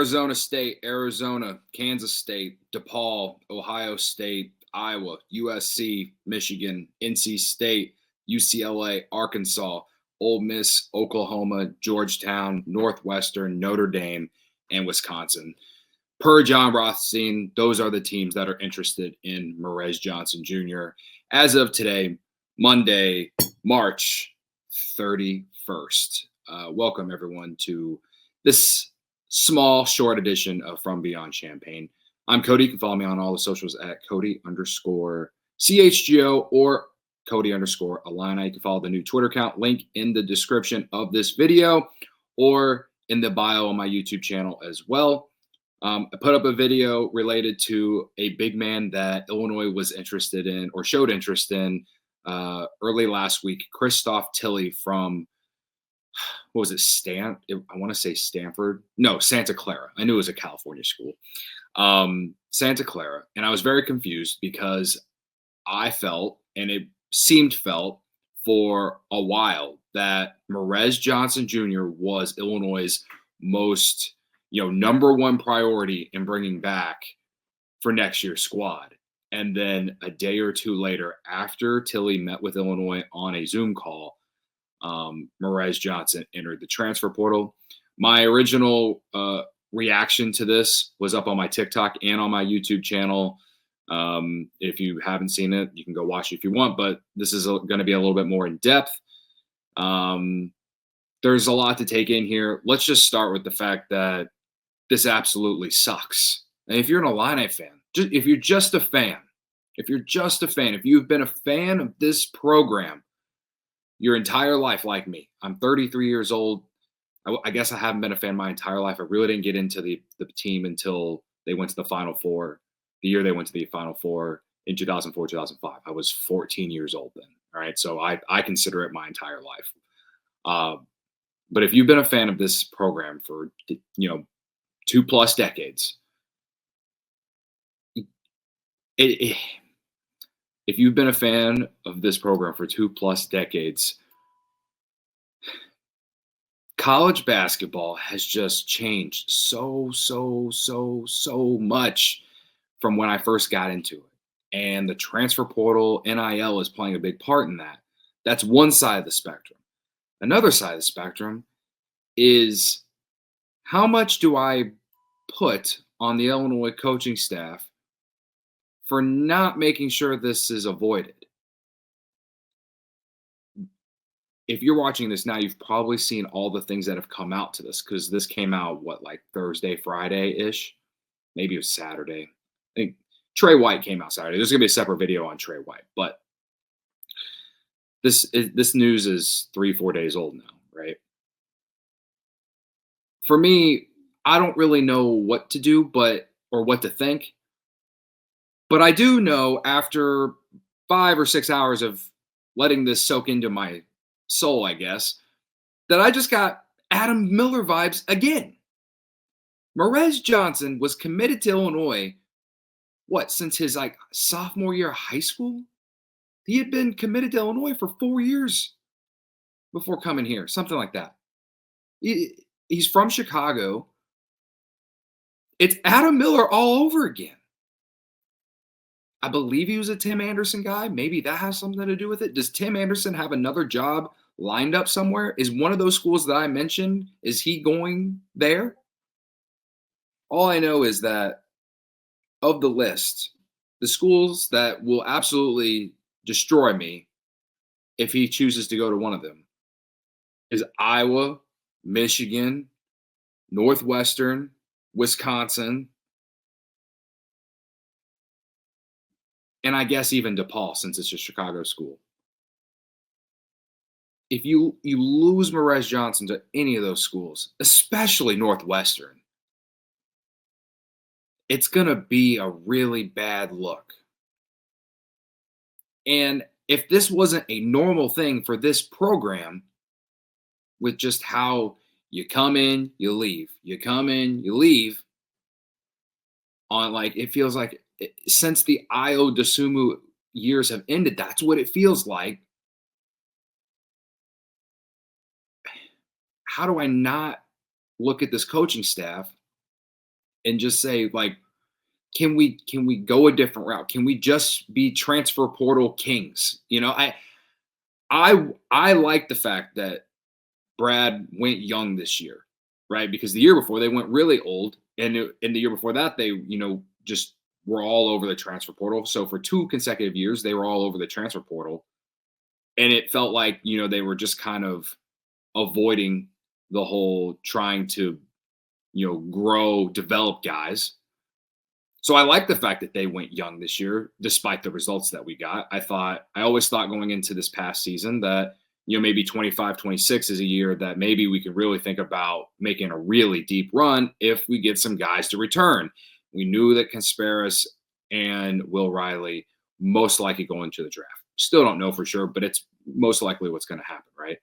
Arizona State, Arizona, Kansas State, DePaul, Ohio State, Iowa, USC, Michigan, NC State, UCLA, Arkansas, Ole Miss, Oklahoma, Georgetown, Northwestern, Notre Dame, and Wisconsin. Per John Rothstein, those are the teams that are interested in Morez Johnson Jr. as of today, Monday, March 31st. Welcome, everyone, to this small, short edition of From Beyond Champaign. I'm Cody. You can follow me on all the socials at Cody_CHGO or Cody_Illini. You can follow the new Twitter account, link in the description of this video or in the bio on my YouTube channel as well. I put up a video related to a big man that Illinois was interested in or showed interest in early last week, Christoph Tilley from, what was it, I want to say Stanford. No, Santa Clara. I knew it was a California school. Santa Clara. And I was very confused because I felt, and it seemed felt for a while, that Morez Johnson Jr. was Illinois' most number one priority in bringing back for next year's squad. And then a day or two later, after Tilley met with Illinois on a Zoom call, Morez Johnson entered the transfer portal. My original reaction to this was up on my TikTok and on my YouTube channel. If you haven't seen it, you can go watch it if you want, but this is going to be a little bit more in depth. There's a lot to take in here. Let's just start with the fact that this absolutely sucks. And if you're an Illini fan, if you're just a fan, if you've been a fan of this program your entire life like me, I'm 33 years old. I guess I haven't been a fan my entire life. I really didn't get into the team until they went to the Final Four, the year they went to the Final Four in 2004, 2005. I was 14 years old then, all right? So I consider it my entire life. But if you've been a fan of this program for, 2+ decades, if you've been a fan of this program for 2+ decades, college basketball has just changed so much from when I first got into it. And the transfer portal, NIL, is playing a big part in that. That's one side of the spectrum. Another side of the spectrum is, how much do I put on the Illinois coaching staff for not making sure this is avoided? If you're watching this now, you've probably seen all the things that have come out to this, because this came out, Thursday, Friday-ish? Maybe it was Saturday. I think Trey White came out Saturday. There's going to be a separate video on Trey White, but this news is 3-4 days old now, right? For me, I don't really know what to do, or what to think. But I do know, after 5 or 6 hours of letting this soak into my soul, I guess, that I just got Adam Miller vibes again. Morez Johnson was committed to Illinois, since his sophomore year of high school? He had been committed to Illinois for 4 years before coming here, something like that. He's from Chicago. It's Adam Miller all over again. I believe he was a Tim Anderson guy. Maybe that has something to do with it. Does Tim Anderson have another job lined up somewhere? Is one of those schools that I mentioned, is he going there? All I know is that, of the list, the schools that will absolutely destroy me if he chooses to go to one of them is Iowa, Michigan, Northwestern, Wisconsin, and I guess even DePaul, since it's a Chicago school. If you lose Morez Johnson to any of those schools, especially Northwestern, it's going to be a really bad look. And if this wasn't a normal thing for this program, with just how you come in, you leave, you come in, you leave, on it feels like since the Io DeSumo years have ended, that's what it feels like. How do I not look at this coaching staff and just say, like, can we go a different route? Can we just be transfer portal kings? I like the fact that Brad went young this year, right? Because the year before they went really old, and in the year before that they just were all over the transfer portal. So for 2 consecutive years they were all over the transfer portal, and it felt like they were just kind of avoiding the whole trying to grow, develop guys. So I like the fact that they went young this year, despite the results that we got. I always thought going into this past season that, maybe 25, 26 is a year that maybe we could really think about making a really deep run if we get some guys to return. We knew that Kasparas and Will Riley most likely go into the draft. Still don't know for sure, but it's most likely what's going to happen, right?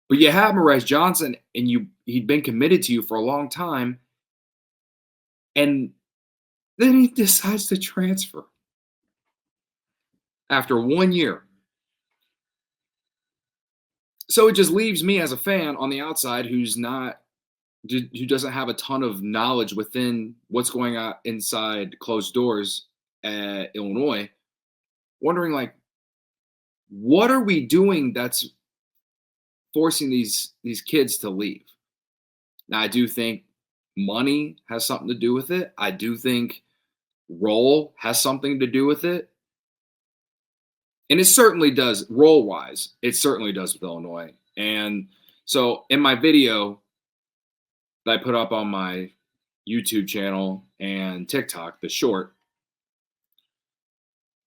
But you have Morez Johnson, and he'd been committed to you for a long time. And then he decides to transfer after 1 year. So it just leaves me as a fan on the outside who doesn't have a ton of knowledge within what's going on inside closed doors at Illinois, wondering, like, what are we doing that's forcing these kids to leave? Now, I do think money has something to do with it. I do think role has something to do with it. And it certainly does, role-wise, it certainly does with Illinois. And so in my video that I put up on my YouTube channel and TikTok, the short,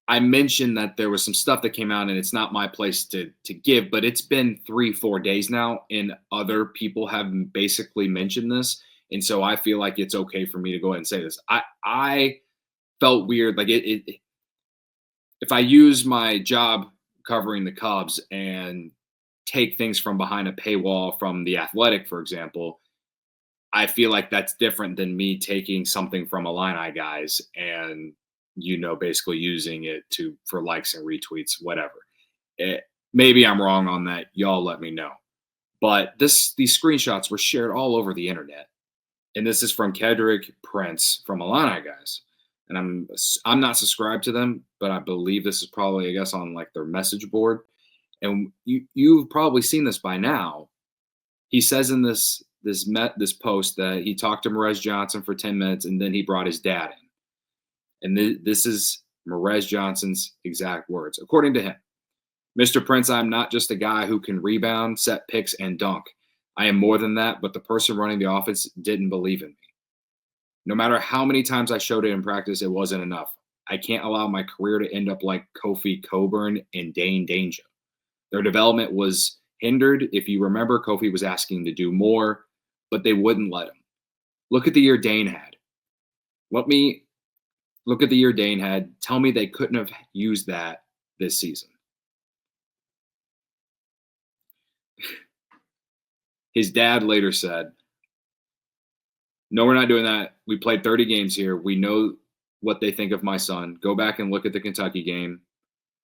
I mentioned that there was some stuff that came out, and it's not my place to give, but it's been 3-4 days now, and other people have basically mentioned this. And so I feel like it's okay for me to go ahead and say this. I felt weird. Like if I use my job covering the Cubs and take things from behind a paywall from The Athletic, for example, I feel like that's different than me taking something from Illini guys and, basically using it for likes and retweets, whatever. Maybe I'm wrong on that. Y'all let me know. But these screenshots were shared all over the internet. And this is from Kedrick Prince from Illini guys. And I'm not subscribed to them, but I believe this is probably, I guess, on like their message board. And you've probably seen this by now. He says in this post that he talked to Morez Johnson for 10 minutes, and then he brought his dad in. And this is Morez Johnson's exact words. According to him, Mr. Prince, I'm not just a guy who can rebound, set picks, and dunk. I am more than that, but the person running the offense didn't believe in me. No matter how many times I showed it in practice, it wasn't enough. I can't allow my career to end up like Kofi Cockburn and Dane Danger. Their development was hindered. If you remember, Kofi was asking to do more, but they wouldn't let him. Look at the year Dane had. Let me look at the year Dane had. Tell me they couldn't have used that this season. His dad later said, no, we're not doing that. We played 30 games here. We know what they think of my son. Go back and look at the Kentucky game.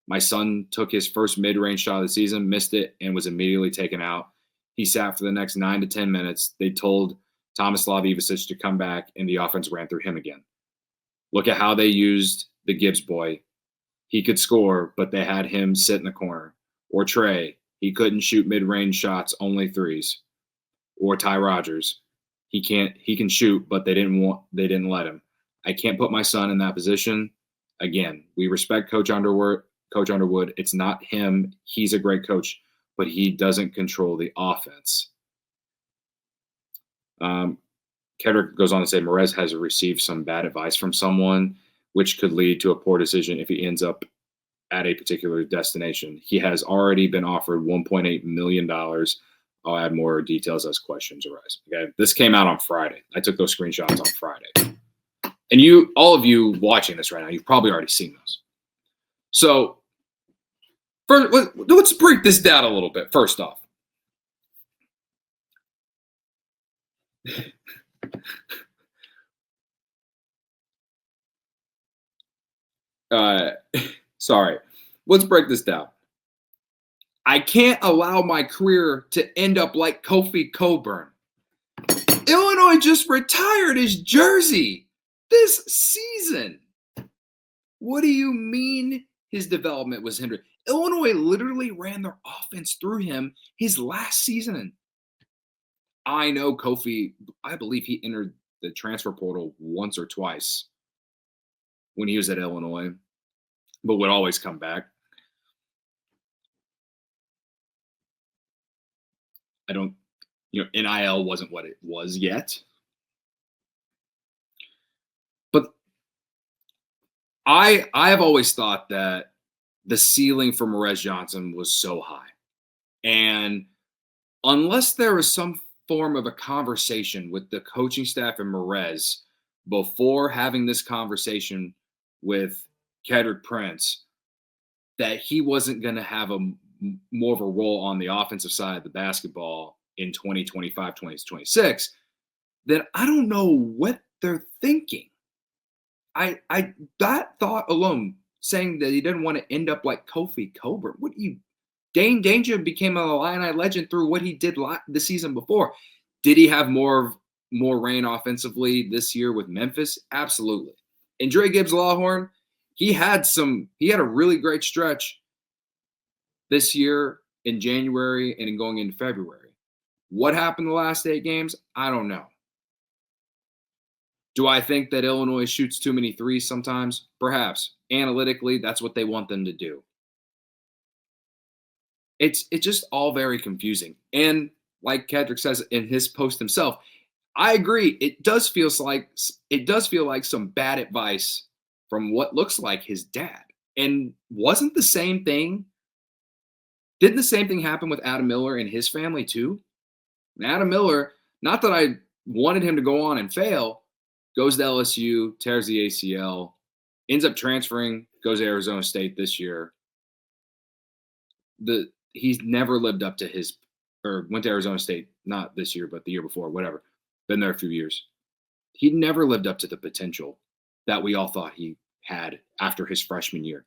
My son took his first mid-range shot of the season, missed it, and was immediately taken out. He sat for the next 9 to 10 minutes. They told Tomislav Ivicic to come back, and the offense ran through him again. Look at how they used the Gibbs boy. He could score, but they had him sit in the corner. Or Trey. He couldn't shoot mid-range shots, only threes. Or Ty Rodgers. He can shoot, but they didn't let him. I can't put my son in that position. Again, we respect Coach Underwood. It's not him. He's a great coach, but he doesn't control the offense. Kedrick goes on to say Morez has received some bad advice from someone, which could lead to a poor decision if he ends up at a particular destination. He has already been offered $1.8 million. I'll add more details as questions arise. Okay, this came out on Friday. I took those screenshots on Friday. And all of you watching this right now, you've probably already seen those. So first, let's break this down a little bit. First off, sorry. Let's break this down. I can't allow my career to end up like Kofi Cockburn. Illinois Illinois just retired his jersey this season. What do you mean his development was hindered? Illinois literally ran their offense through him his last season. I know Kofi, I believe he entered the transfer portal once or twice when he was at Illinois, but would always come back. I don't, NIL wasn't what it was yet. But I have always thought that the ceiling for Morez Johnson was so high. And unless there was some form of a conversation with the coaching staff and Morez before having this conversation with Kedrick Prince, that he wasn't going to have more of a role on the offensive side of the basketball in 2025, 2026, then I don't know what they're thinking. That thought alone, saying that he didn't want to end up like Kofi Cockburn. Dane Danger became an Illini legend through what he did the season before. Did he have more reign offensively this year with Memphis? Absolutely. And Dre Gibbs-Lawhorn, he had a really great stretch this year in January and going into February. What happened the last 8 games? I don't know. Do I think that Illinois shoots too many threes sometimes? Perhaps. Analytically, that's what they want them to do. It's just all very confusing. And like Kedrick says in his post himself, I agree. It does feel like some bad advice from what looks like his dad. And didn't the same thing happen with Adam Miller and his family too? And Adam Miller, not that I wanted him to go on and fail, goes to LSU, tears the ACL, ends up transferring, goes to Arizona State this year. He's never lived up to went to Arizona State, not this year, but the year before, whatever. Been there a few years. He never lived up to the potential that we all thought he had after his freshman year.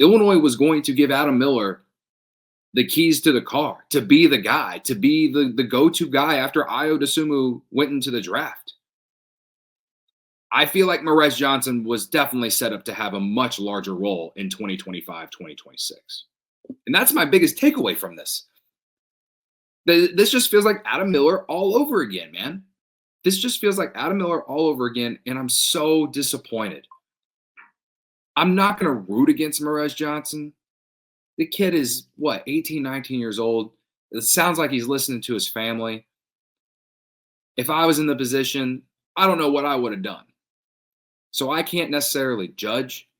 Illinois was going to give Adam Miller the keys to the car, to be the guy, to be the go-to guy after Ayo Dosunmu went into the draft. I feel like Morez Johnson was definitely set up to have a much larger role in 2025, 2026. And that's my biggest takeaway from this. This just feels like Adam Miller all over again, man. This just feels like Adam Miller all over again, and I'm so disappointed. I'm not going to root against Morez Johnson. The kid is, 18, 19 years old. It sounds like he's listening to his family. If I was in the position, I don't know what I would have done. So I can't necessarily judge.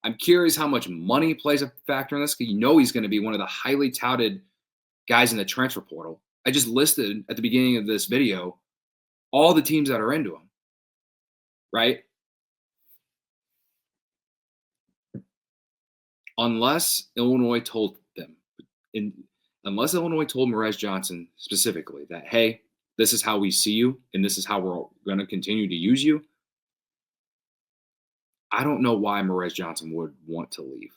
I'm curious how much money plays a factor in this, because he's going to be one of the highly touted guys in the transfer portal. I just listed at the beginning of this video all the teams that are into him, right? Unless Illinois told Morez Johnson specifically that, hey, this is how we see you and this is how we're going to continue to use you, I don't know why Morez Johnson would want to leave.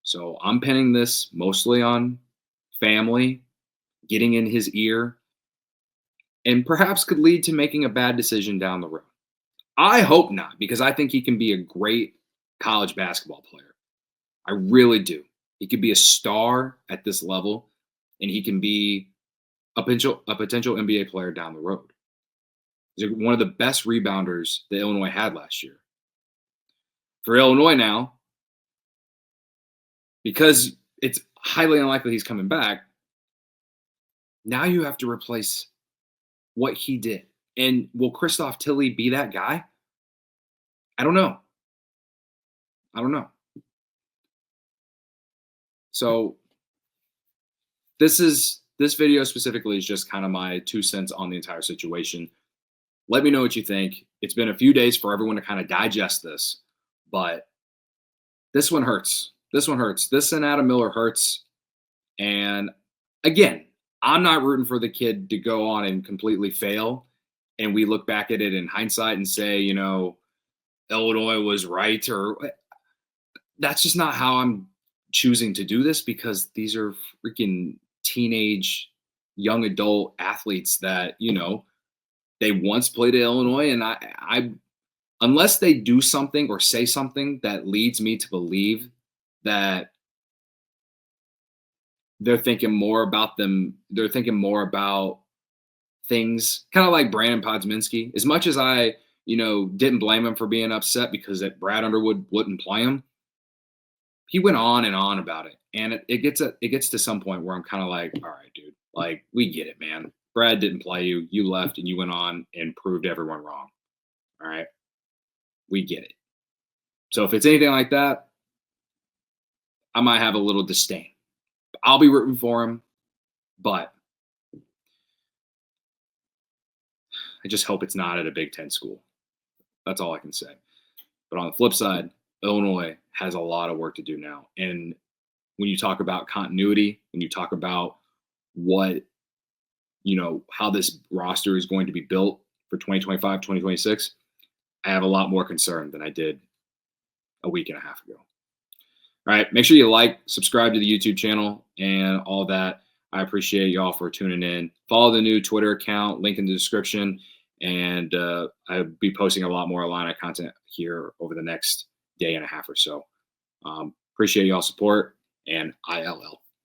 So I'm pinning this mostly on family getting in his ear, and perhaps could lead to making a bad decision down the road. I hope not, because I think he can be a great college basketball player. I really do. He could be a star at this level, and he can be a potential NBA player down the road. He's one of the best rebounders that Illinois had last year. For Illinois now, because it's highly unlikely he's coming back, now you have to replace what he did. And will Christoph Tilley be that guy? I don't know. So this video specifically is just kind of my 2 cents on the entire situation. Let me know what you think. It's been a few days for everyone to kind of digest this, but this one hurts. This and Adam Miller hurts. And again, I'm not rooting for the kid to go on and completely fail, and we look back at it in hindsight and say, Illinois was right, or that's just not how I'm choosing to do this, because these are freaking teenage, young adult athletes that, They once played at Illinois, and I unless they do something or say something that leads me to believe that they're thinking more about things kind of like Brandon Podsminski. As much as I, didn't blame him for being upset because that Brad Underwood wouldn't play him, he went on and on about it. And it gets to some point where I'm kind of like, all right, dude, like we get it, man. Brad didn't play you. You left and you went on and proved everyone wrong. All right. We get it. So if it's anything like that, I might have a little disdain. I'll be rooting for him, but I just hope it's not at a Big Ten school. That's all I can say. But on the flip side, Illinois has a lot of work to do now. And when you talk about continuity, when you talk about what, how this roster is going to be built for 2025, 2026, I have a lot more concern than I did a week and a half ago. All right. Make sure you like, subscribe to the YouTube channel and all that. I appreciate y'all for tuning in. Follow the new Twitter account, link in the description. And I'll be posting a lot more Illini content here over the next day and a half or so. Appreciate y'all support, and ILL.